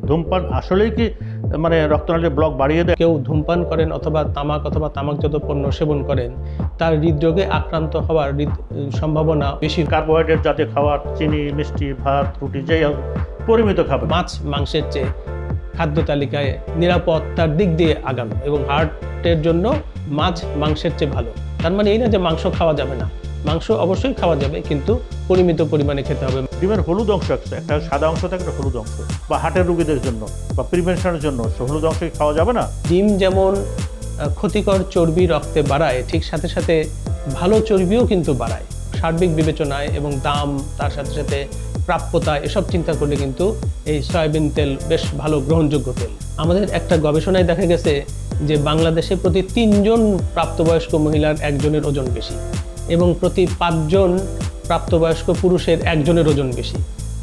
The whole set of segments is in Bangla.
ধূমপান আসলেই কি মানে রক্তনালীর ব্লক বাড়িয়ে দেয়? কেউ ধূমপান করেন অথবা তামাকজাত পণ্য সেবন করেন, তার হৃদরোগে আক্রান্ত হওয়ার সম্ভাবনা বেশি। কার্বোহাইড্রেট জাতীয় খাবার, চিনি, মিষ্টি, ভাত, রুটি যেই হোক পরিমিত খাবে। মাছ মাংসের চেয়ে খাদ্য তালিকায় নিরাপত্তার দিক দিয়ে আগানো এবং হার্টের জন্য মাছ মাংসের চেয়ে ভালো। তার মানে এই না যে মাংস খাওয়া যাবে না, মাংস অবশ্যই খাওয়া যাবে, কিন্তু পরিমিত পরিমাণে খেতে হবে। ডিমের হলুদ অংশ একটা সাদা অংশ থাকে, একটা হলুদ অংশ, বা হার্টের রোগীদের জন্য বা প্রিভেনশনের জন্য হলুদ অংশ খাওয়া যাবে না। ডিম যেমন ক্ষতিকর চর্বি রক্তে বাড়ায়, ঠিক সাথে সাথে ভালো চর্বিও কিন্তু বাড়ায়। সার্বিক বিবেচনায় এবং দাম, তার সাথে সাথে প্রাপ্যতা, এসব চিন্তা করলে কিন্তু এই সয়াবিন তেল বেশ ভালো গ্রহণযোগ্য তেল। আমাদের একটা গবেষণায় দেখা গেছে যে বাংলাদেশে প্রতি 3 জন প্রাপ্তবয়স্ক মহিলার একজনের ওজন বেশি এবং প্রতি 5 জন প্রাপ্তবয়স্ক পুরুষের একজনের ওজন বেশি।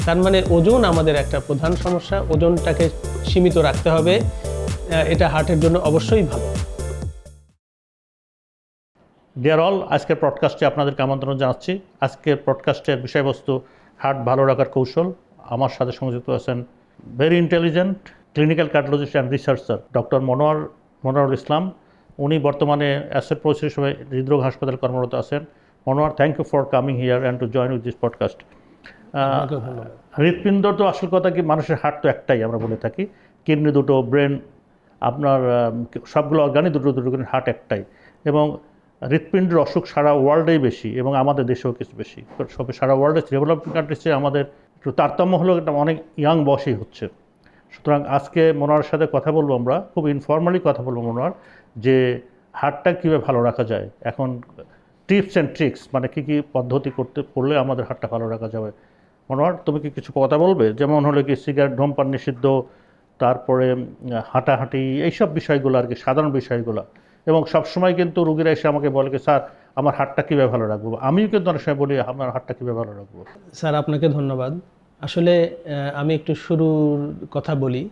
তার মানে ওজন আমাদের একটা প্রধান সমস্যা। ওজনটাকে সীমিত রাখতে হবে, এটা হার্টের জন্য অবশ্যই ভালো। ডিয়ার অল, আজকের পডকাস্টে আপনাদেরকে আমন্ত্রণ জানাচ্ছি। আজকের পডকাস্টের বিষয়বস্তু হার্ট ভালো রাখার কৌশল। আমার সাথে সংযুক্ত আছেন very intelligent clinical cardiologist and researcher doctor Monowarul Islam. উনি বর্তমানে অ্যাসেট প্রসেস হিসেবে হৃদরোগ হাসপাতালে কর্মরত আছেন। Monowar, thank you for coming here and to join with this podcast. হৃৎপিণ্ড তো আসল কথা কি, মানুষের হার্ট তো একটাই, আমরা বলে থাকি। কিডনি দুটো, ব্রেন, আপনার সবগুলো অর্গানই দুটো দুটো করে, হার্ট একটাই। এবং হৃৎপিণ্ডের অসুখ সারা ওয়ার্ল্ডেই বেশি এবং আমাদের দেশেও কিছু বেশি। সবে সারা ওয়ার্ল্ডে ডেভেলপিং কান্ট্রিজে আমাদের একটু তারতম্য হলো, এটা অনেক ইয়াং বয়সেই হচ্ছে। সুতরাং আজকে মনোয়ারের সাথে কথা বলবো, আমরা খুব ইনফর্মালি কথা বলবো মনোয়ার, যে হার্টটা কীভাবে ভালো রাখা যায়। এখন টিপস অ্যান্ড ট্রিক্স, মানে কী কী পদ্ধতি করলে আমাদের হার্টটা ভালো রাখা যাবে। মনোয়ার, তুমি কি কিছু কথা বলবে? যেমন হলো কি সিগারেট, ধূমপান নিষিদ্ধ, তারপরে হাঁটাহাঁটি, এইসব বিষয়গুলো আর কি, সাধারণ বিষয়গুলো। এবং সবসময় কিন্তু রুগীরা এসে আমাকে বলে কি, স্যার আমার হার্টটা কীভাবে ভালো রাখবো। আমিও কিন্তু অনেক সময় বলি আমার হার্টটা কীভাবে ভালো রাখবো। স্যার, আপনাকে ধন্যবাদ। আসলে আমি একটু শুরুর কথা বলি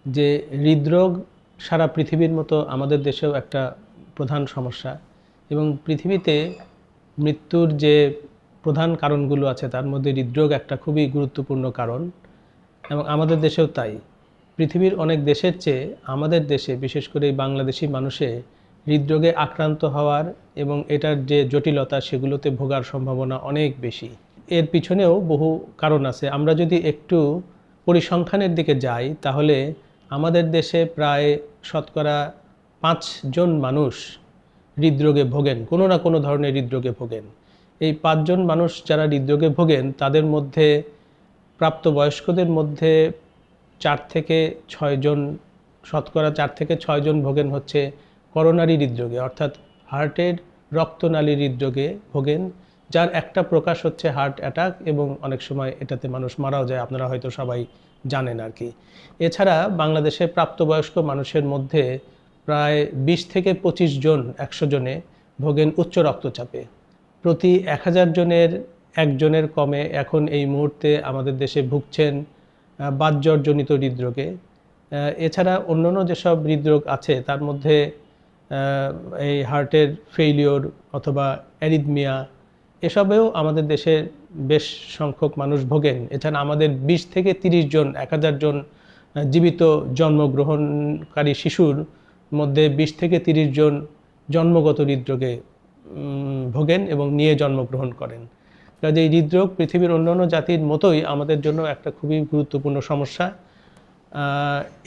যে হৃদরোগ সারা পৃথিবীর মতো আমাদের দেশেও একটা প্রধান সমস্যা এবং পৃথিবীতে মৃত্যুর যে প্রধান কারণগুলো আছে তার মধ্যে হৃদরোগ একটা খুবই গুরুত্বপূর্ণ কারণ এবং আমাদের দেশেও তাই। পৃথিবীর অনেক দেশের চেয়ে আমাদের দেশে, বিশেষ করে বাংলাদেশি মানুষে হৃদরোগে আক্রান্ত হওয়ার এবং এটার যে জটিলতা সেগুলোতে ভোগার সম্ভাবনা অনেক বেশি। এর পিছনেও বহু কারণ আছে। আমরা যদি একটু পরিসংখ্যানের দিকে যাই তাহলে আমাদের দেশে প্রায় শতকরা 5 জন মানুষ হৃদরোগে ভোগেন, কোনো না কোনো ধরনের হৃদরোগে ভোগেন। এই 5 জন মানুষ যারা হৃদরোগে ভোগেন তাদের মধ্যে প্রাপ্তবয়স্কদের মধ্যে 4 থেকে 6 জন, শতকরা 4 থেকে 6 জন ভোগেন হচ্ছে করোনারি হৃদরোগে, অর্থাৎ হার্টের রক্তনালী হৃদরোগে ভোগেন, যার একটা প্রকাশ হচ্ছে হার্ট অ্যাটাক এবং অনেক সময় এটাতে মানুষ মারাও যায়, আপনারা হয়তো সবাই জানেন আর কি। এছাড়া বাংলাদেশে প্রাপ্তবয়স্ক মানুষের মধ্যে প্রায় 20 থেকে 25 জন 100 জনে ভোগেন উচ্চ রক্তচাপে। প্রতি 1000 জনের একজনের কমে এখন এই মুহূর্তে আমাদের দেশে ভুগছেন বাতজ্বরজনিত হৃদরোগে। এছাড়া অন্যান্য যেসব হৃদরোগ আছে তার মধ্যে এই হার্টের ফেইলিওর অথবা অ্যারিথমিয়া, এসবেও আমাদের দেশে বেশ সংখ্যক মানুষ ভোগেন। এছাড়া আমাদের 20 থেকে 30 জন 1000 জন জীবিত জন্মগ্রহণকারী শিশুর মধ্যে 20 থেকে 30 জন জন্মগত হৃদরোগে ভোগেন এবং নিয়ে জন্মগ্রহণ করেন। কাজে এই হৃদরোগ পৃথিবীর অন্যান্য জাতির মতোই আমাদের জন্য একটা খুবই গুরুত্বপূর্ণ সমস্যা।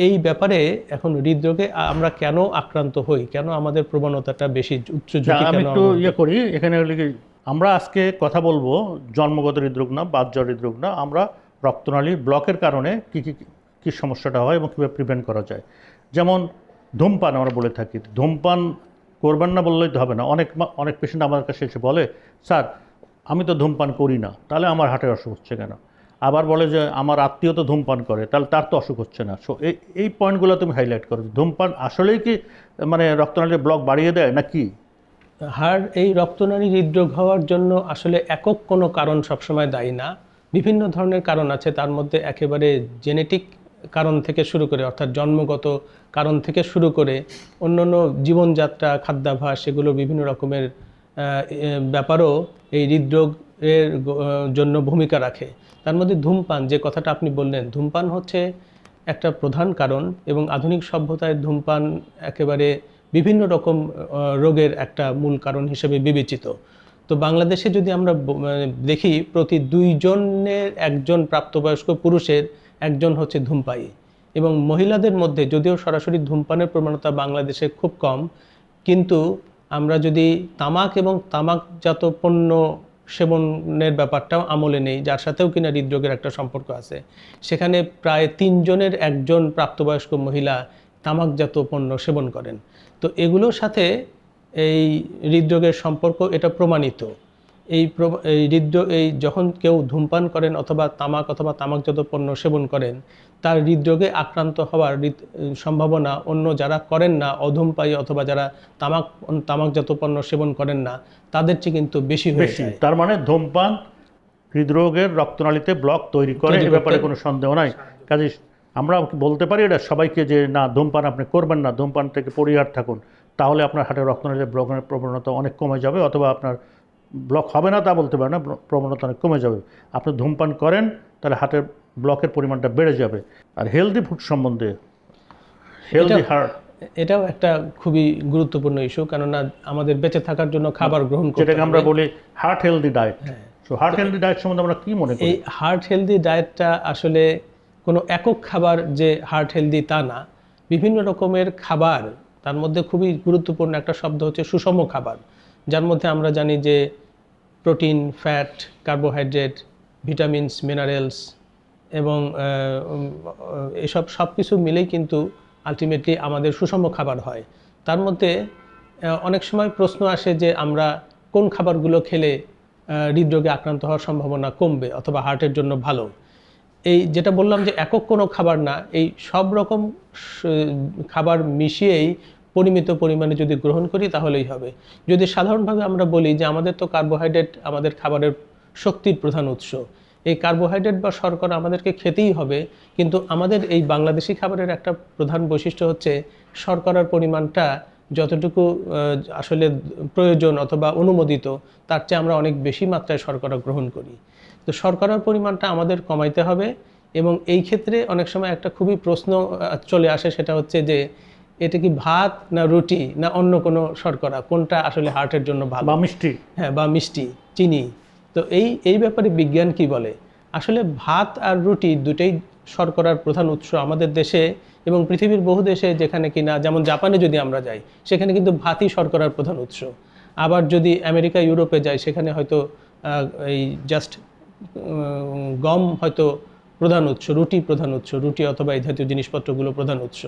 এই ব্যাপারে এখন হৃদরোগে আমরা কেন আক্রান্ত হই, কেন আমাদের প্রবণতাটা বেশি উচ্চ ঝুঁকি, আমি একটু করি এখানে। আমরা আজকে কথা বলবো জন্মগত হৃদরোগ না, বাতজ্বর হৃদরোগ না, আমরা রক্তনালীর ব্লকের কারণে কী সমস্যাটা হয় এবং কীভাবে প্রিভেন্ট করা যায়। যেমন ধূমপান আমরা বলে থাকি, ধূমপান করবেন না বললেই তো হবে না। অনেক পেশেন্ট আমার কাছে এসে বলে, স্যার আমি তো ধূমপান করি না, তাহলে আমার হার্টের অসুখ হচ্ছে কেন? আবার বলে যে আমার আত্মীয় তো ধূমপান করে, তাহলে তার তো অসুখ হচ্ছে না। সো এই পয়েন্টগুলো তুমি হাইলাইট করো। ধূমপান আসলেই কি মানে রক্তনালীর ব্লক বাড়িয়ে দেয় নাকি? এই রক্তনালী হৃদরোগ হওয়ার জন্য আসলে একক কোনো কারণ সবসময় দায়ী না। বিভিন্ন ধরনের কারণ আছে, তার মধ্যে একেবারে জেনেটিক কারণ থেকে শুরু করে, অর্থাৎ জন্মগত কারণ থেকে শুরু করে অন্যান্য জীবনযাত্রা, খাদ্যাভ্যাস, সেগুলো বিভিন্ন রকমের ব্যাপারও এই হৃদরোগের জন্য ভূমিকা রাখে। তার মধ্যে ধূমপান, যে কথাটা আপনি বললেন, ধূমপান হচ্ছে একটা প্রধান কারণ, এবং আধুনিক সভ্যতায় ধূমপান একেবারে বিভিন্ন রকম রোগের একটা মূল কারণ হিসেবে বিবেচিত। তো বাংলাদেশে যদি আমরা দেখি, প্রতি 2 জনের 1 জন প্রাপ্তবয়স্ক পুরুষের 1 জন হচ্ছে ধূমপায়ী, এবং মহিলাদের মধ্যে যদিও সরাসরি ধূমপানের প্রবণতা বাংলাদেশে খুব কম, কিন্তু আমরা যদি তামাক এবং তামাকজাত পণ্য সেবনের ব্যাপারটাও আমলে নেই, যার সাথেও কিনা হৃদরোগের একটা সম্পর্ক আছে, সেখানে প্রায় 3 জনের 1 জন প্রাপ্তবয়স্ক মহিলা তামাকজাত পণ্য সেবন করেন। তো এগুলোর সাথে এই হৃদরোগের সম্পর্ক এটা প্রমাণিত। এই যখন কেউ ধূমপান করেন অথবা তামাকজাত পণ্য সেবন করেন, তার হৃদরোগে আক্রান্ত হওয়ার সম্ভাবনা অন্য যারা করেন না, অধূমপায়ী অথবা যারা তামাকজাত পণ্য সেবন করেন না, তাদের চেয়ে কিন্তু বেশি হয়ে যায়। তার মানে ধূমপান হৃদরোগের রক্তনালীতে ব্লক তৈরি করে, এ ব্যাপারে কোনো সন্দেহ নাই। কাজে আমরা বলতে পারি এটা সবাইকে যে না, ধূমপান আপনি করবেন না, ধূমপান থেকে পরিহার থাকুন, তাহলে আপনার হার্টের রক্তনালীতে ব্লকের প্রবণতা অনেক কমে যাবে, অথবা আপনার ব্লক হবে না তা বলতে পারে না, প্রবণতা অনেক কমে যাবে। আপনি ধূমপান করেন তাহলে হার্টের ব্লকের পরিমাণটা বেড়ে যাবে। আর হেলদি ফুড সম্বন্ধে, হেলদি হার্ট, এটাও একটা খুবই গুরুত্বপূর্ণ ইস্যু, কেননা আমাদের বেঁচে থাকার জন্য খাবার গ্রহণ করতে হবে, যেটাকে আমরা বলি heart healthy diet. So heart healthy diet সম্বন্ধে আমরা কি মনে করি? এই হার্ট হেলদি ডায়েটটা আসলে কোনো একক খাবার যে হার্ট হেলদি তা না, বিভিন্ন রকমের খাবার, তার মধ্যে খুবই গুরুত্বপূর্ণ একটা শব্দ হচ্ছে সুষম খাবার, যার মধ্যে আমরা জানি যে protein, fat, carbohydrate, vitamins, minerals এবং এসব সব কিছু মিলেই কিন্তু আলটিমেটলি আমাদের সুষম খাবার হয়। তার মধ্যে অনেক সময় প্রশ্ন আসে যে আমরা কোন খাবারগুলো খেলে হৃদরোগে আক্রান্ত হওয়ার সম্ভাবনা কমবে অথবা হার্টের জন্য ভালো। এই যেটা বললাম যে একক কোনো খাবার না, এই সব রকম খাবার মিশিয়েই পরিমিত পরিমাণে যদি গ্রহণ করি তাহলেই হবে। যদি সাধারণভাবে আমরা বলি যে আমাদের তো কার্বোহাইড্রেট আমাদের খাবারের শক্তির প্রধান উৎস, এই কার্বোহাইড্রেট বা শর্করা আমাদেরকে খেতেই হবে, কিন্তু আমাদের এই বাংলাদেশি খাবারের একটা প্রধান বৈশিষ্ট্য হচ্ছে শর্করার পরিমাণটা যতটুকু আসলে প্রয়োজন অথবা অনুমোদিত, তার চেয়ে আমরা অনেক বেশি মাত্রায় শর্করা গ্রহণ করি। তো শর্করার পরিমাণটা আমাদের কমাইতে হবে, এবং এই ক্ষেত্রে অনেক সময় একটা খুবই প্রশ্ন চলে আসে, সেটা হচ্ছে যে এটা কি ভাত না রুটি না অন্য কোনো শর্করা, কোনটা আসলে হার্টের জন্য ভালো, বা মিষ্টি, হ্যাঁ, বা মিষ্টি, চিনি। তো এই ব্যাপারে বিজ্ঞান কি বলে? আসলে ভাত আর রুটি দুটেই শর্করার প্রধান উৎস আমাদের দেশে এবং পৃথিবীর বহু দেশে, যেখানে কিনা যেমন জাপানে যদি আমরা যাই, সেখানে কিন্তু ভাতই শর্করার প্রধান উৎস। আবার যদি আমেরিকা, ইউরোপে যাই, সেখানে হয়তো এই জাস্ট গম হয়তো প্রধান উৎস, রুটি প্রধান উৎস, রুটি অথবা এই জাতীয় জিনিসপত্রগুলো প্রধান উৎস।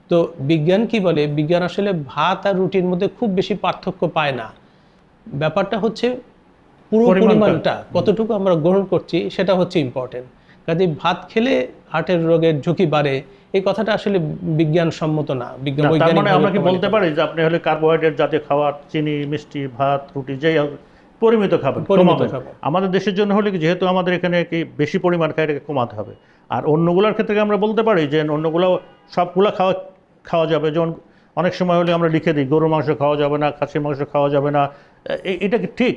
তো বিজ্ঞান কি বলে? বিজ্ঞান আসলে ভাত আর রুটির মধ্যে খুব বেশি পার্থক্য পায় না। ব্যাপারটা হচ্ছে পুরো পরিমাণটা কতটুকু আমরা গ্রহণ করছি, সেটা হচ্ছে ইম্পর্টেন্ট। কাজে ভাত খেলে হার্টের রোগের ঝুঁকি বাড়ে, এই কথাটা আসলে বিজ্ঞানসম্মত না। তার মানে আমরা কি বলতে পারি যে আপনি হলে কার্বোহাইড্রেট জাতীয় খাবার, চিনি, মিষ্টি, ভাত, রুটি যেই পরিমিত খাবার কমাবেন। আমাদের দেশের জন্য হলে কি, যেহেতু আমাদের এখানে কি বেশি পরিমাণ খাই, এটাকে কমাতে হবে। আর অন্যগুলোর ক্ষেত্রে আমরা বলতে পারি যে অন্যগুলো সবগুলো খাওয়া যাবে। যেমন অনেক সময় হলে আমরা লিখে দিই গরুর মাংস খাওয়া যাবে না, খাসির মাংস খাওয়া যাবে না, এটা কি ঠিক?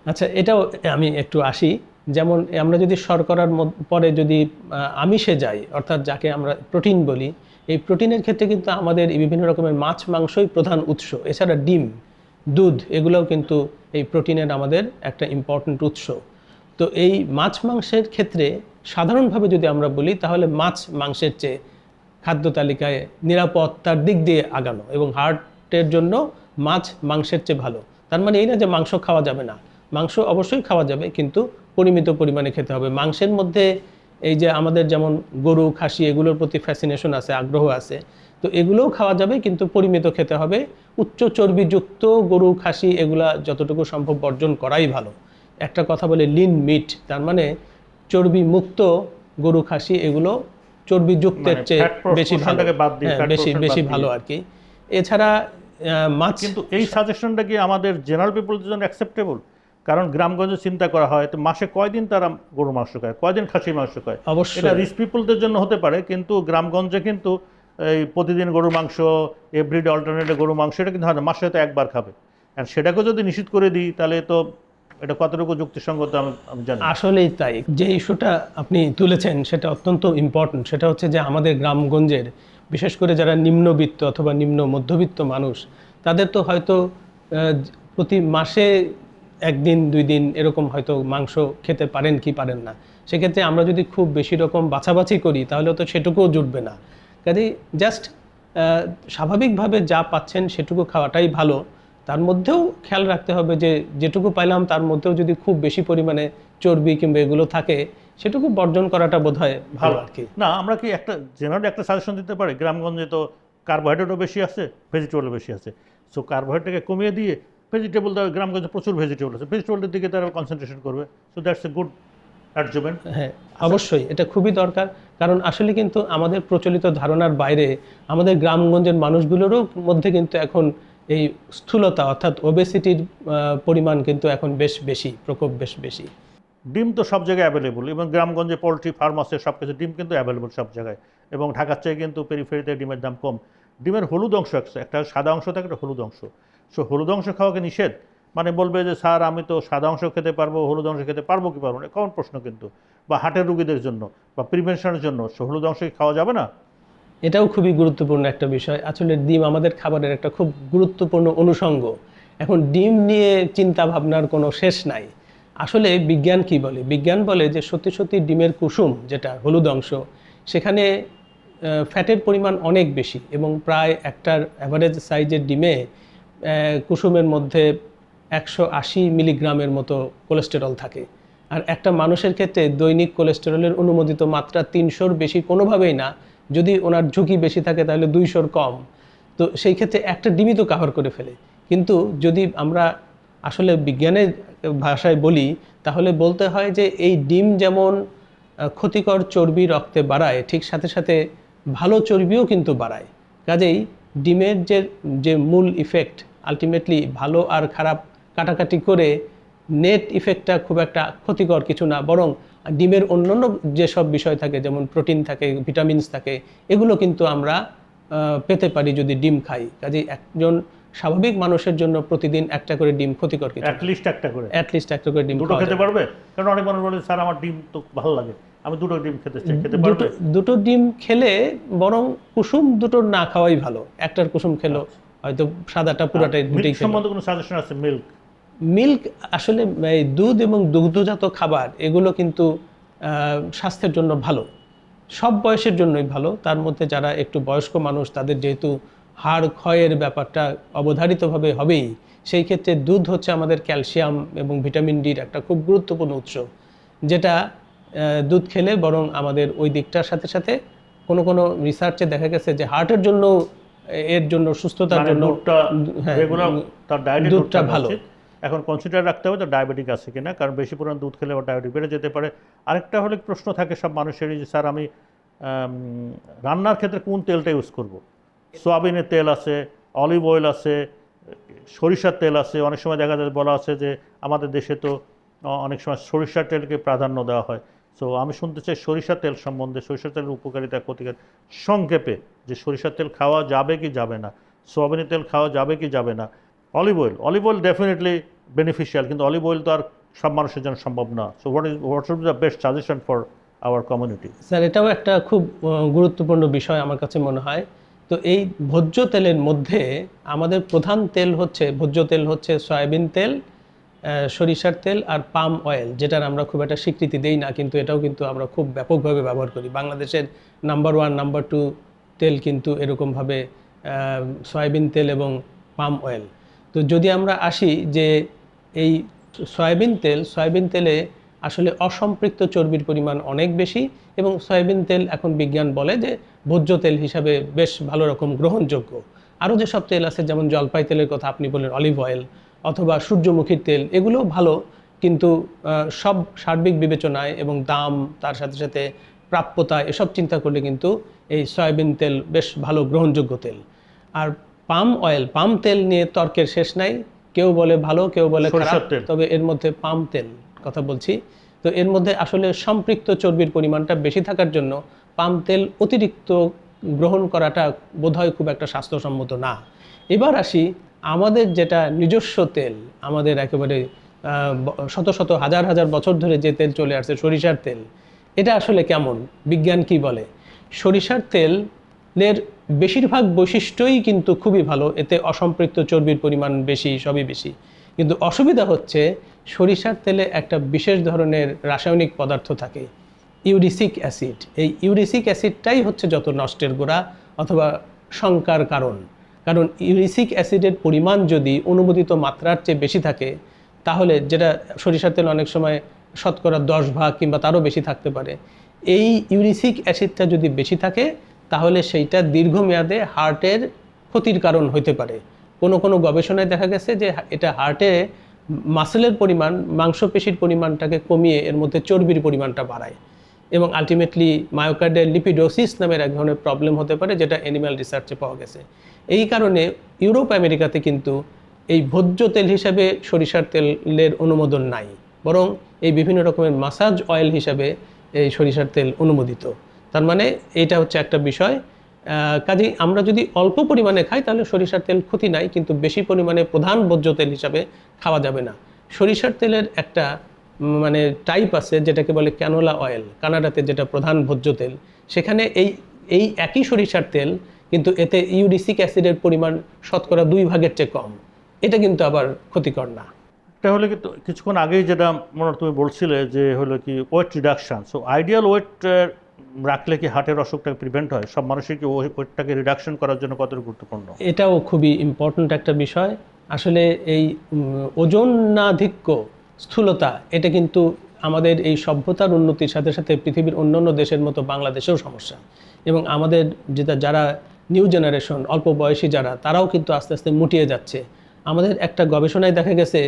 আচ্ছা, এটাও আমি একটু আসি। যেমন আমরা যদি শর্করার পরে যদি আমিষে যাই, অর্থাৎ যাকে আমরা প্রোটিন বলি, এই প্রোটিনের ক্ষেত্রে কিন্তু আমাদের বিভিন্ন রকমের মাছ, মাংসই প্রধান উৎস। এছাড়া ডিম, দুধ, এগুলোও কিন্তু এই প্রোটিনের আমাদের একটা ইম্পর্ট্যান্ট উৎস। তো এই মাছ মাংসের ক্ষেত্রে সাধারণভাবে যদি আমরা বলি, তাহলে মাছ মাংসের চেয়ে খাদ্য তালিকায় নিরাপত্তার দিক দিয়ে আগানো, এবং হার্টের জন্য মাছ মাংসের চেয়ে ভালো। তার মানে এই না যে মাংস খাওয়া যাবে না, মাংস অবশ্যই খাওয়া যাবে, কিন্তু পরিমিত পরিমাণে খেতে হবে। মাংসের মধ্যে এই যে আমাদের যেমন গরু, খাসি, এগুলোর প্রতি ফ্যাসিনেশন আছে, আগ্রহ আছে, তো এগুলোও খাওয়া যাবে, কিন্তু পরিমিত খেতে হবে। উচ্চ চর্বিযুক্ত গরু, খাসি এগুলা যতটুকু সম্ভব বর্জন করাই ভালো। একটা কথা বলে লিন মিট, তার মানে চর্বি মুক্ত গরু, খাসি এগুলো চর্বিযুক্তের চেয়ে বেশি ভালো, বেশি ভালো আর কি। এছাড়া মাছ, কিন্তু এই সাজেশনটা কি আমাদের জেনারেল পিপলের জন্য অ্যাকসেপ্টেবল? কারণ গ্রামগঞ্জে চিন্তা করা হয় তো মাসে কয়দিন তারা গরুর মাংস খায়, কয়দিন খাসির মাংস খায়। অবশ্যই এটা রিচ পিপলদের জন্য হতে পারে, কিন্তু গ্রামগঞ্জে কিন্তু এই প্রতিদিন গরুর মাংস, এভরিডে অল্টারনেটে গরুর মাংস, এটা কিন্তু হয় না, মাসে হয়তো একবার খাবে। আর সেটাকেও যদি নিষিদ্ধ করে দিই, তাহলে তো এটা কতটুকু যুক্তিসঙ্গত আমি জানি না। আসলেই তাই। যে ইস্যুটা আপনি তুলেছেন সেটা অত্যন্ত ইম্পর্ট্যান্ট। সেটা হচ্ছে যে আমাদের গ্রামগঞ্জের বিশেষ করে যারা নিম্নবিত্ত অথবা নিম্ন মধ্যবিত্ত মানুষ, তাদের তো হয়তো প্রতি মাসে 1 দিন 2 দিন এরকম হয়তো মাংস খেতে পারেন কি পারেন না। সেক্ষেত্রে আমরা যদি খুব বেশি রকম বাছাবাছি করি তাহলে তো সেটুকুও জুটবে না। কাজেই জাস্ট স্বাভাবিকভাবে যা পাচ্ছেন সেটুকু খাওয়াটাই ভালো। তার মধ্যেও খেয়াল রাখতে হবে যে যেটুকু পাইলাম তার মধ্যেও যদি খুব বেশি পরিমাণে চর্বি কিংবা এগুলো থাকে সেটুকু বর্জন করাটা বোধহয় ভালো আর কি। না, আমরা কি একটা জেনারেল একটা সাজেশন দিতে পারি? গ্রামগঞ্জে তো কার্বোহাইড্রেটও বেশি আছে, ভেজিটেবলও বেশি আছে। সো কার্বোহাইড্রেটকে কমিয়ে দিয়ে ভেজিটেবল, গ্রামগঞ্জে প্রচুর ভেজিটেবল আছে, ভেজিটেবলের দিকে তারা কনসেন্ট্রেশন করবে। So that's a good adjustment. হ্যাঁ, অবশ্যই এটা খুবই দরকার। কারণ আসলে কিন্তু আমাদের প্রচলিত ধারণার বাইরে আমাদের গ্রামগঞ্জের মানুষগুলোরও মধ্যে কিন্তু এখন এই স্থূলতা অর্থাৎ ওবেসিটির পরিমাণ কিন্তু এখন বেশ বেশি, প্রকোপ বেশ বেশি। ডিম তো সব জায়গায় অ্যাভেলেবল, এবং গ্রামগঞ্জে পোলট্রি ফার্ম আছে, সব কিছু ডিম কিন্তু অ্যাভেলেবল সব জায়গায়, এবং ঢাকার চেয়ে কিন্তু পেরিফেরিতে ডিমের দাম কম। ডিমের হলুদ অংশ আছে, একটা সাদা অংশ থাকে, একটা হলুদ অংশ। সো হলুদ অংশ খাওয়াকে নিষেধ, মানে বলবে যে স্যার আমি তো সাদা অংশ খেতে পারবো, হলুদ অংশ খেতে পারবো কি পারবো না, কমন প্রশ্ন কিন্তু। বা হার্টের রোগীদের জন্য বা প্রিভেনশনের জন্য হলুদ অংশ কি খাওয়া যাবে না? এটাও খুবই গুরুত্বপূর্ণ একটা বিষয়। আসলে ডিম আমাদের খাবারের একটা খুব গুরুত্বপূর্ণ অনুষঙ্গ। এখন ডিম নিয়ে চিন্তা ভাবনার কোনো শেষ নাই। আসলে বিজ্ঞান কি বলে? বিজ্ঞান বলে যে সত্যি সত্যি ডিমের কুসুম যেটা হলুদ অংশ, সেখানে ফ্যাটের পরিমাণ অনেক বেশি, এবং প্রায় একটার অ্যাভারেজ সাইজের ডিমে কুসুমের মধ্যে 180 মিলিগ্রামের মতো কোলেস্টেরল থাকে। আর একটা মানুষের ক্ষেত্রে দৈনিক কোলেস্টেরলের অনুমোদিত মাত্রা 300-র বেশি কোনোভাবেই না। যদি ওনার ঝুঁকি বেশি থাকে তাহলে 200-র কম। তো সেই ক্ষেত্রে একটা ডিমই তো কাভার করে ফেলে। কিন্তু যদি আমরা আসলে বিজ্ঞানের ভাষায় বলি তাহলে বলতে হয় যে এই ডিম যেমন ক্ষতিকর চর্বি রক্তে বাড়ায়, ঠিক সাথে সাথে ভালো চর্বিও কিন্তু বাড়ায়। কাজেই ডিমের যে মূল ইফেক্ট, আলটিমেটলি ভালো আর খারাপ কাটাকাটি করে নেট ইফেক্টটা খুব একটা ক্ষতিকর কিছু না, বরং ডিমের অন্যান্য যেসব বিষয় থাকে যেমন প্রোটিন থাকে, ভিটামিনস থাকে, এগুলো কিন্তু আমরা পেতে পারি যদি ডিম খাই। কাজেই একজন স্বাভাবিক মানুষের জন্য প্রতিদিন একটা করে ডিম ক্ষতিকর কিছু, অ্যাটলিস্ট একটা করে ডিম দুটো খেতে পারবে? কারণ অনেক মানুষ বলে স্যার আমার ডিম তো ভালো লাগে, আমি দুটো ডিম খেতে চাই, খেতে পারবে? দুটো ডিম খেলে বরং কুসুম দুটোর না খাওয়াই ভালো। একটার কুসুম খেলো, হয়তো সাদাটা পুরাটাই দুটোই খেলো। সম্বন্ধে কোনো সাজেশন আছে? মিল্ক আসলে এই দুধ এবং দুগ্ধজাত খাবার এগুলো কিন্তু স্বাস্থ্যের জন্য ভালো, সব বয়সের জন্যই ভালো। তার মধ্যে যারা একটু বয়স্ক মানুষ তাদের যেহেতু হাড় ক্ষয়ের ব্যাপারটা অবধারিতভাবে হবেই, সেই ক্ষেত্রে দুধ হচ্ছে আমাদের ক্যালসিয়াম এবং ভিটামিন ডির একটা খুব গুরুত্বপূর্ণ উৎস, যেটা দুধ খেলে বরং আমাদের ওই দিকটার সাথে সাথে কোনো কোনো রিসার্চে দেখা গেছে যে হার্টের জন্য, এর জন্য সুস্থতার জন্য দুধটা ভালো। এখন কনসিডার রাখতে হবে তো ডায়াবেটিক আছে কিনা, কারণ বেশি পরিমাণ দুধ খেলে আবার ডায়াবেটিক বেড়ে যেতে পারে। আরেকটা হলে প্রশ্ন থাকে সব মানুষেরই যে স্যার আমি রান্নার ক্ষেত্রে কোন তেলটা ইউজ করব? সোয়াবিনের তেল আছে, অলিভ অয়েল আছে, সরিষার তেল আছে। অনেক সময় দেখা যায় বলা আছে যে আমাদের দেশে তো অনেক সময় সরিষার তেলকে প্রাধান্য দেওয়া হয়। সো আমি শুনতে চাই সরিষার তেল সম্বন্ধে, সরিষার তেলের উপকারিতা ক্ষতিকার সংক্ষেপে, যে সরিষার তেল খাওয়া যাবে কি যাবে না, সোয়াবিনের তেল খাওয়া যাবে কি যাবে না। অলিভ অয়েল ডেফিনেটলি বেনিফিশিয়াল, কিন্তু অলিভ অয়েল তো আর সব মানুষের জন্য সম্ভব না। So what should be the best suggestion for our community? Sir, এটাও একটা খুব গুরুত্বপূর্ণ বিষয় আমার কাছে মনে হয়। তো এই ভোজ্য তেলের মধ্যে আমাদের প্রধান তেল হচ্ছে, ভোজ্য তেল হচ্ছে সয়াবিন তেল, সরিষার তেল আর পাম অয়েল, যেটার আমরা খুব একটা স্বীকৃতি দেই না, কিন্তু এটাও কিন্তু আমরা খুব ব্যাপকভাবে ব্যবহার করি। বাংলাদেশের নাম্বার 1 নাম্বার 2 তেল কিন্তু এরকমভাবে সয়াবিন তেল এবং পাম অয়েল। তো যদি আমরা আসি যে এই সয়াবিন তেলে আসলে অসম্পৃক্ত চর্বির পরিমাণ অনেক বেশি, এবং সয়াবিন তেল এখন বিজ্ঞান বলে যে ভোজ্য তেল হিসাবে বেশ ভালো রকম গ্রহণযোগ্য। আরও যেসব তেল আছে যেমন জলপাই তেলের কথা আপনি বললেন, অলিভ অয়েল অথবা সূর্যমুখীর তেল, এগুলোও ভালো, কিন্তু সব সার্বিক বিবেচনায় এবং দাম, তার সাথে সাথে প্রাপ্যতা, এসব চিন্তা করলে কিন্তু এই সয়াবিন তেল বেশ ভালো গ্রহণযোগ্য তেল। আর পাম তেল নিয়ে তর্কের শেষ নাই, কেউ বলে ভালো, কেউ বলে খারাপ, তবে এর মধ্যে পাম তেল কথা বলছি। তো এর মধ্যে আসলে সম্পৃক্ত চর্বির পরিমাণটা বেশি থাকার জন্য পাম তেল অতিরিক্ত গ্রহণ করাটা বোধহয় খুব একটা স্বাস্থ্যসম্মত না। এবার আসি আমাদের যেটা নিজস্ব তেল, আমাদের একেবারে শত শত হাজার হাজার বছর ধরে যে তেল চলে আসছে সরিষার তেল, এটা আসলে কেমন, বিজ্ঞান কি বলে? সরিষার তেলের বেশিরভাগ বৈশিষ্ট্যই কিন্তু খুবই ভালো, এতে অসম্পৃক্ত চর্বির পরিমাণ বেশি, সবই বেশি। কিন্তু অসুবিধা হচ্ছে সরিষার তেলে একটা বিশেষ ধরনের রাসায়নিক পদার্থ থাকে, ইউরিসিক অ্যাসিড। এই ইউরিসিক অ্যাসিডটাই হচ্ছে যত নষ্টের গোড়া অথবা শঙ্কার কারণ। কারণ ইউরিসিক অ্যাসিডের পরিমাণ যদি অনুমোদিত মাত্রার চেয়ে বেশি থাকে, তাহলে যেটা সরিষার তেল অনেক সময় শতকরা 10 ভাগ কিংবা তারও বেশি থাকতে পারে, এই ইউরিসিক অ্যাসিডটা যদি বেশি থাকে তাহলে সেইটা দীর্ঘমেয়াদে হার্টের ক্ষতির কারণ হতে পারে। কোনো কোনো গবেষণায় দেখা গেছে যে এটা হার্টে মাসেলের পরিমাণ, মাংসপেশির পরিমাণটাকে কমিয়ে এর মধ্যে চর্বির পরিমাণটা বাড়ায় এবং আলটিমেটলি মায়োকার্ডিয়াল লিপিডোসিস নামের এক ধরনের প্রবলেম হতে পারে, যেটা অ্যানিম্যাল রিসার্চে পাওয়া গেছে। এই কারণে ইউরোপ আমেরিকাতে কিন্তু এই ভোজ্য তেল হিসাবে সরিষার তেলের অনুমোদন নাই, বরং এই বিভিন্ন রকমের মাসাজ অয়েল হিসাবে এই সরিষার তেল অনুমোদিত। তার মানে এটা হচ্ছে একটা বিষয়। কাজেই আমরা যদি অল্প পরিমাণে খাই তাহলে সরিষার তেল ক্ষতি নাই, কিন্তু বেশি পরিমাণে প্রধান ভোজ্য তেল হিসাবে খাওয়া যাবে না। সরিষার তেলের একটা মানে টাইপ আছে যেটাকে বলে ক্যানোলা অয়েল, কানাডাতে যেটা প্রধান ভোজ্য তেল। সেখানে এই একই সরিষার তেল, কিন্তু এতে ইউরিসিক অ্যাসিডের পরিমাণ শতকরা 2 ভাগের চেয়ে কম। এটা কিন্তু আবার ক্ষতিকর না। এটা হলো কিন্তু কিছুক্ষণ আগেই যেটা মনে তুমি বলছিলে যে হলো কি weight reduction. So ideal weight রাখলে কি হার্টের অসুখটা প্রিভেন্ট হয়? সব মানুষের কি ওয়েটটাকে রিডাকশন করার জন্য কতটা গুরুত্বপূর্ণ? এটাও খুবই ইম্পর্ট্যান্ট একটা বিষয়। আসলে এই ওজনাধিক্য, স্থূলতা, এটা কিন্তু আমাদের এই সভ্যতার উন্নতির সাথে সাথে পৃথিবীর অন্যান্য দেশের মতো বাংলাদেশেও সমস্যা। এবং আমাদের যারা নিউ জেনারেশন, অল্প বয়সী যারা, তারাও কিন্তু আস্তে আস্তে মুটিয়ে যাচ্ছে। আমাদের একটা গবেষণায় দেখা গেছে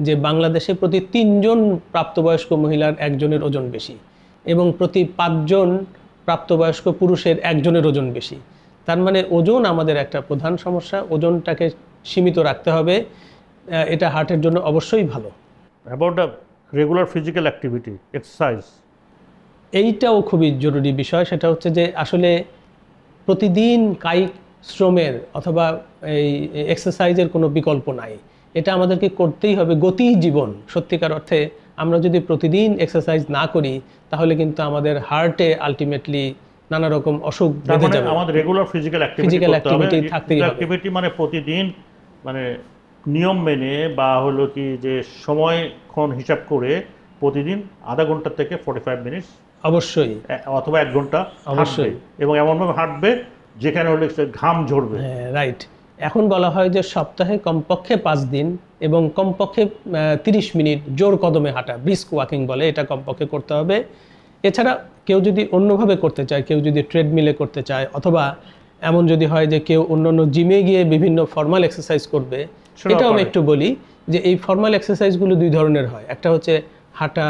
যে বাংলাদেশে প্রতি 3 জন প্রাপ্তবয়স্ক মহিলার 1 জনের ওজন বেশি এবং প্রতি 5 জন প্রাপ্তবয়স্ক পুরুষের 1 জনের ওজন বেশি। তার মানে ওজন আমাদের একটা প্রধান সমস্যা। ওজনটাকে সীমিত রাখতে হবে, এটা হার্টের জন্য অবশ্যই ভালো। About the regular physical activity, exercise, এইটাও খুবই জরুরি বিষয়। সেটা হচ্ছে যে আসলে প্রতিদিন কায়িক শ্রমের অথবা এই এক্সারসাইজের কোনো বিকল্প নাই, এটা আমাদেরকে করতেই হবে। গতি জীবন, সত্যিকার অর্থে আমরা যদি প্রতিদিন এক্সারসাইজ না করি তাহলে কিন্তু আমাদের হার্টে আলটিমেটলি নানা রকম অসুখ বেঁধে যাবে। আমাদের রেগুলার ফিজিক্যাল অ্যাক্টিভিটি থাকতেই হবে। অ্যাক্টিভিটি মানে প্রতিদিন, মানে নিয়ম মেনে বা হলো কি যে সময়ক্ষণ হিসাব করে প্রতিদিন আধা ঘন্টা থেকে 45 মিনিট অবশ্যই, অথবা 1 ঘন্টা অবশ্যই, এবং এমনভাবে হাঁটবে যেখানে হলে ঘাম ঝরবে। হ্যাঁ, রাইট। এখন বলা হয় যে সপ্তাহে কমপক্ষে 5 দিন এবং কমপক্ষে 30 মিনিট জোর কদমে হাঁটা, ব্রিস্ক ওয়াকিং বলে, এটা কমপক্ষে করতে হবে। এছাড়া কেউ যদি অন্যভাবে করতে চায়, কেউ যদি ট্রেডমিলে করতে চায়, অথবা এমন যদি হয় যে কেউ অন্যান্য জিমে গিয়ে বিভিন্ন ফর্মাল এক্সারসাইজ করবে, এটাও আমি একটু বলি যে এই ফর্মাল এক্সারসাইজগুলো 2 ধরনের হয়। একটা হচ্ছে হাঁটা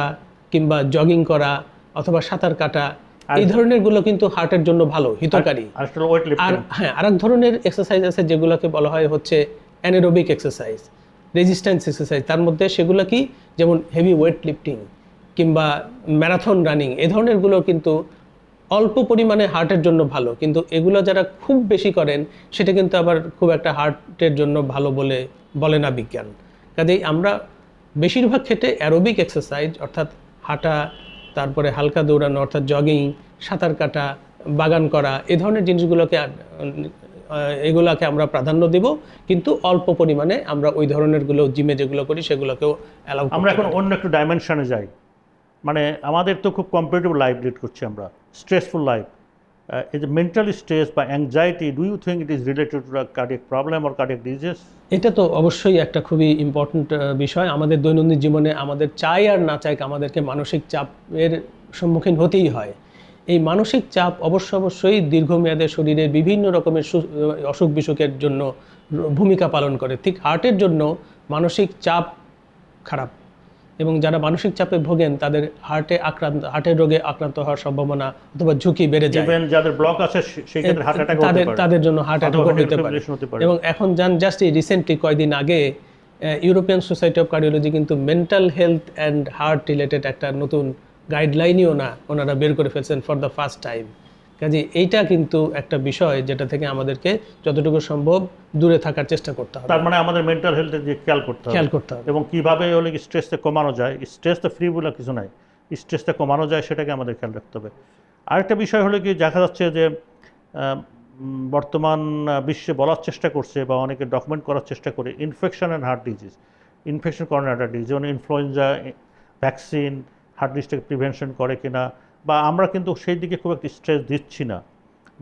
কিংবা জগিং করা অথবা সাঁতার কাটা, এই ধরনের গুলো কিন্তু হার্টের জন্য ভালো, হিতকারী। আর হ্যাঁ, আরেক ধরনের এক্সারসাইজ আছে যেগুলোকে বলা হয় হচ্ছে অ্যানারোবিক এক্সারসাইজ, রেজিস্ট্যান্স এক্সারসাইজ। তার মধ্যে সেগুলো কি, যেমন হেভি ওয়েট লিফটিং কিংবা ম্যারাথন রানিং, এই ধরনেরগুলো কিন্তু অল্প পরিমাণে হার্টের জন্য ভালো, কিন্তু এগুলো যারা খুব বেশি করেন সেটা কিন্তু আবার খুব একটা হার্টের জন্য ভালো বলে না বিজ্ঞান। কাজেই আমরা বেশিরভাগ ক্ষেত্রে অ্যারোবিক এক্সারসাইজ অর্থাৎ হাঁটা, তারপরে হালকা দৌড়ানো অর্থাৎ জগিং, সাঁতার কাটা, বাগান করা, এই ধরনের এগুলোকে আমরা প্রাধান্য দেব, কিন্তু অল্প পরিমাণে আমরা ওই ধরনেরগুলো জিমে যেগুলো করি সেগুলোকেও অ্যালাউ করব। আমরা এখন অন্য একটু ডাইমেনশনে যাই। মানে আমাদের তো খুব কম্পিটিটিভ লাইফ লিড করছি আমরা, স্ট্রেসফুল লাইফ। এই যে মেন্টালি স্ট্রেস বা anxiety, do you think it is related to cardiac problem or cardiac disease? এটা তো অবশ্যই একটা খুবই ইম্পর্ট্যান্ট বিষয়। আমাদের দৈনন্দিন জীবনে আমাদের চাই আর না চাই আমাদেরকে মানসিক চাপের সম্মুখীন হতেই হয়। এই মানসিক চাপ অবশ্যই দীর্ঘমেয়াদে শরীরের বিভিন্ন রকমের অসুখ বিসুখের জন্য ভূমিকা পালন করে। ঠিক হার্টের জন্য মানসিক চাপ খারাপ, এবং যারা মানসিক চাপে ভোগেন তাদের হার্টের রোগে আক্রান্ত হওয়ার সম্ভাবনা অথবা ঝুঁকি বেড়ে যায়। যাদের ব্লক আছে সেই ক্ষেত্রে হার্ট অ্যাটাক হতে পারে, তাদের জন্য হার্ট অ্যাটাক হতে পারে। এবং এখন জাস্ট রিসেন্টলি কয়েকদিন আগে ইউরোপিয়ান সোসাইটি অফ কার্ডিওলজি কিন্তু mental health and heart related একটা নতুন গাইডলাইনও ওনারা বের করে ফেলছেন ফর দ্য ফার্স্ট টাইম। কাজে এইটা কিন্তু একটা বিষয় যেটা থেকে আমাদেরকে যতটুকু সম্ভব দূরে থাকার চেষ্টা করতে হবে, তার মানে আমাদের মেন্টাল হেলথের দিকে খেয়াল করতে হবে এবং কিভাবে হলে স্ট্রেসটা কমানো যায়। স্ট্রেসটা ফ্রি বলে কিছু নাই, স্ট্রেসটা কমানো যায় সেটাকে আমাদের খেয়াল রাখতে হবে। আরেকটা বিষয় হলো কি, দেখা যাচ্ছে যে বর্তমান বিশ্বে বলার চেষ্টা করছে বা অনেকে ডকুমেন্ট করার চেষ্টা করে infection and heart disease, infection corona heart disease, যেমন ইনফ্লুয়েঞ্জা ভ্যাকসিন হার্ট ডিজিজটাকে প্রিভেনশন করে কিনা, বা আমরা কিন্তু সেই দিকে খুব একটা স্ট্রেস দিচ্ছি না,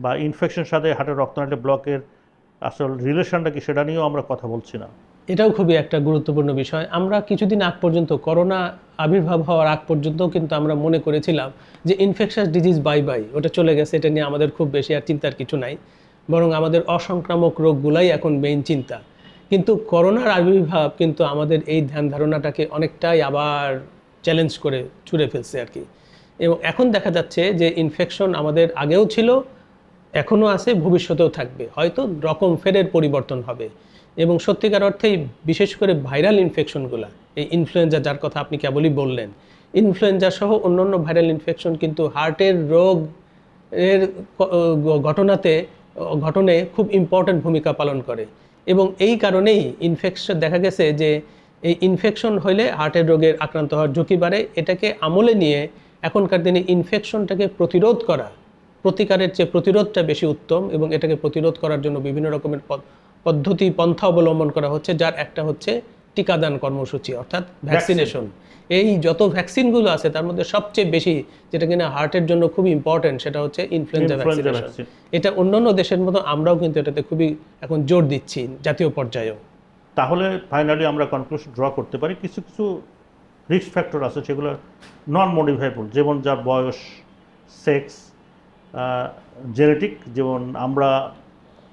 বা ইনফেকশনের সাথে হার্টের রক্তনালী ব্লকের আসল রিলেশনটা কি সেটা নিয়েও আমরা কথা বলছি না। এটাও খুবই একটা গুরুত্বপূর্ণ বিষয়। আমরা কিছুদিন আগ পর্যন্ত, করোনা আবির্ভাব হওয়ার আগ পর্যন্ত কিন্তু আমরা মনে করেছিলাম যে ইনফেকশাস ডিজিজ বাই বাই, ওটা চলে গেছে, এটা নিয়ে আমাদের খুব বেশি আর চিন্তার কিছু নাই, বরং আমাদের অসংক্রামক রোগগুলাই এখন মেইন চিন্তা। কিন্তু করোনার আবির্ভাব কিন্তু আমাদের এই ধ্যান ধারণাটাকে অনেকটাই আবার চ্যালেঞ্জ করে ছুঁড়ে ফেলছে আর কি। এবং এখন দেখা যাচ্ছে যে ইনফেকশন আমাদের আগেও ছিল, এখনও আছে, ভবিষ্যতেও থাকবে, হয়তো রকম ফেরের পরিবর্তন হবে। এবং সত্যিকার অর্থেই বিশেষ করে ভাইরাল ইনফেকশনগুলো, এই ইনফ্লুয়েঞ্জা যার কথা আপনি কেবলই বললেন, ইনফ্লুয়েঞ্জা সহ অন্যান্য ভাইরাল ইনফেকশন কিন্তু হার্টের রোগ এর ঘটনে খুব ইম্পর্ট্যান্ট ভূমিকা পালন করে। এবং এই কারণেই ইনফেকশন দেখা গেছে যে এই ইনফেকশন হইলে হার্টের রোগের আক্রান্ত হওয়ার ঝুঁকি বাড়ে। এটাকে আমলে নিয়ে এখনকার দিনে ইনফেকশনটাকে প্রতিরোধ করা, প্রতিকারের চেয়ে প্রতিরোধটা বেশি উত্তম, এবং এটাকে প্রতিরোধ করার জন্য বিভিন্ন রকমের পদ্ধতি পন্থা অবলম্বন করা হচ্ছে, যার একটা হচ্ছে টিকাদান কর্মসূচি, অর্থাৎ ভ্যাকসিনেশন। এই যত ভ্যাকসিনগুলো আছে তার মধ্যে সবচেয়ে বেশি যেটা কিনা হার্টের জন্য খুব ইম্পর্টেন্ট সেটা হচ্ছে ইনফ্লুয়েঞ্জা ভ্যাকসিনেশন। এটা অন্যান্য দেশের মতো আমরাও কিন্তু এটাতে খুবই এখন জোর দিচ্ছি জাতীয় পর্যায়েও। তাহলে ফাইনালি আমরা কনক্লুশন ড্র করতে পারি কিছু কিছু রিস্ক ফ্যাক্টর আছে যেগুলো নন মডিফাইবল, যেমন যার বয়স, সেক্স, জেনেটিক, যেমন আমরা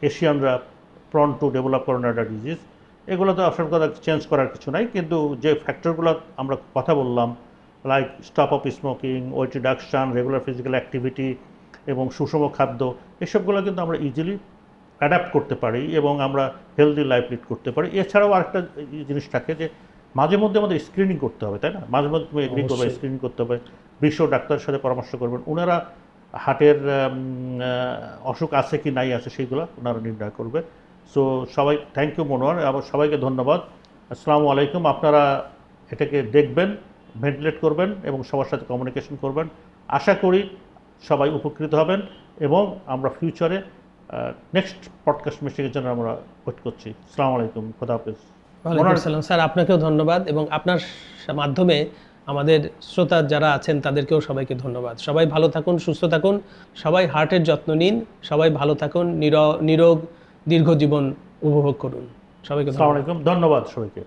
এশিয়ানরা প্রন টু ডেভেলপ করোনাটা ডিজিজ, এগুলো তো আসল কথা চেঞ্জ করার কিছু নাই। কিন্তু যে ফ্যাক্টরগুলো আমরা কথা বললাম, like stop of smoking, weight reduction, regular physical activity এবং সুষম খাদ্য, এসবগুলো কিন্তু আমরা ইজিলি অ্যাডাপ্ট করতে পারি এবং আমরা হেলদি লাইফ লিড করতে পারি। এছাড়াও আরেকটা জিনিস থাকে যে মাঝে মধ্যে আমাদের স্ক্রিনিং করতে হবে, তাই না? মাঝে মধ্যে তুমি এগ্রি করবে, স্ক্রিনিং করতে হবে, বিশ্ব ডাক্তারের সাথে পরামর্শ করবেন, ওনারা হার্টের অসুখ আছে কি নাই আছে সেইগুলো ওনারা নির্ণয় করবে। সো সবাই থ্যাংক ইউ মনোয়ার, আবার সবাইকে ধন্যবাদ। আসসালামু আলাইকুম। আপনারা এটাকে দেখবেন, ভেন্টিলেট করবেন এবং সবার সাথে কমিউনিকেশন করবেন। আশা করি সবাই উপকৃত হবেন এবং আমরা ফিউচারে নেক্সট পডকাস্ট মিটিংয়ের জন্য আমরা ওয়েট করছি। আসসালামু আলাইকুম, খোদা হাফেজ। ওয়ালাইকুম আসসালাম স্যার, আপনাকেও ধন্যবাদ এবং আপনার মাধ্যমে আমাদের শ্রোতা যারা আছেন তাদেরকেও সবাইকে ধন্যবাদ। সবাই ভালো থাকুন, সুস্থ থাকুন, সবাই হার্টের যত্ন নিন, সবাই ভালো থাকুন, নিরোগ দীর্ঘ জীবন উপভোগ করুন। সবাইকে আসসালামু আলাইকুম, ধন্যবাদ সবাইকে।